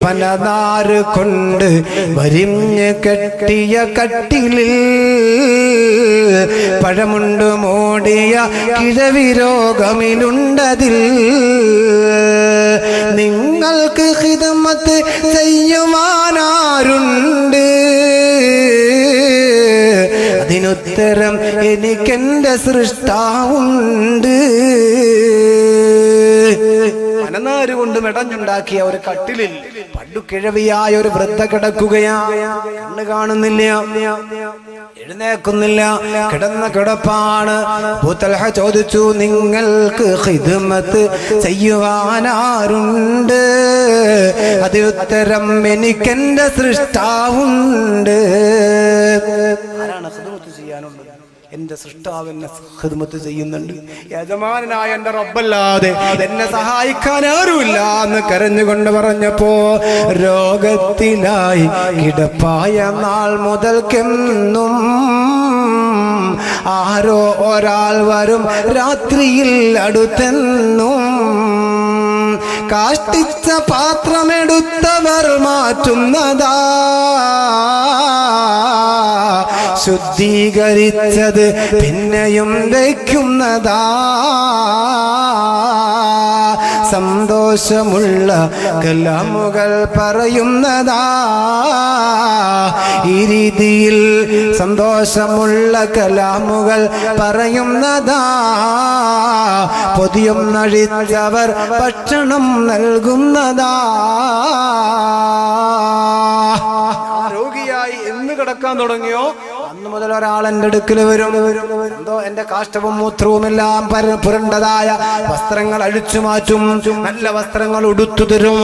പലനാര് കൊണ്ട് വരിഞ്ഞ് കെട്ടിയ കട്ടിലിൽ പഴമുണ്ട് മൂടിയ കിഴവിരോഗമിലുണ്ടതിൽ നിങ്ങൾക്ക് ഖിദ്മത്ത് ചെയ്യുവാനാരുണ്ട് അതിനുത്തരം എനിക്കെന്റെ സൃഷ്ടാവുണ്ട് പനനാര് കൊണ്ട് മെടഞ്ഞുണ്ടാക്കിയ ഒരു കട്ടിലിൽ പടുകിഴവിയായ ഒരു വൃദ്ധ കിടക്കുകയാണ്. കണ്ണ് കാണുന്നില്ല, എഴുന്നേക്കുന്നില്ല, കിടന്ന കിടപ്പാണ്. അബൂ തൽഹ ചോദിച്ചു, നിങ്ങൾക്ക് ഖിദ്മത്ത് ചെയ്യുവാനാരുണ്ട്? അതിനുത്തരം എനിക്കെന്റെ സൃഷ്ടാവുണ്ട്. ആരാണ് ഖിദ്മത്ത് ചെയ്യാനുള്ളത്? എന്റെ സൃഷ്ടാവിനെ ഖിദ്മത്ത് ചെയ്യുന്നുണ്ട്. യജമാനായ എന്റെ റബ്ബല്ലാതെ എന്നെ സഹായിക്കാൻ ആരുമില്ല എന്ന് കരഞ്ഞുകൊണ്ട് പറഞ്ഞപ്പോ, രോഗത്തിലായി കിടപ്പായ നാൾ മുതൽക്കെന്നും ആരോ ഒരാൾ വരും രാത്രിയിൽ അടുത്തെന്നും, കാഷ്ടിച്ച പാത്രമെടുത്തവർ മാറ്റുന്നതാ, ശുദ്ധീകരിച്ചത് പിന്നെയും വയ്ക്കുന്നതാ, സന്തോഷമുള്ള കലാമുകൾ പറയുന്നതാ, ഈ രീതിയിൽ സന്തോഷമുള്ള കലാമുകൾ പറയുന്നതാ, പൊതിയൊന്നഴിച്ചവർ ഭക്ഷണം നൽകുന്നതാ. രോഗിയായി എന്ന് കിടക്കാൻ തുടങ്ങിയോ അന്ന് മുതൽ ഒരാൾ എൻ്റെ അടുക്കൽ വരും. എന്തോ എന്റെ കാഷ്ടവും മൂത്രവും എല്ലാം പുരണ്ടതായ വസ്ത്രങ്ങൾ അഴിച്ചു മാറ്റും, നല്ല വസ്ത്രങ്ങൾ ഉടുത്തു തരും.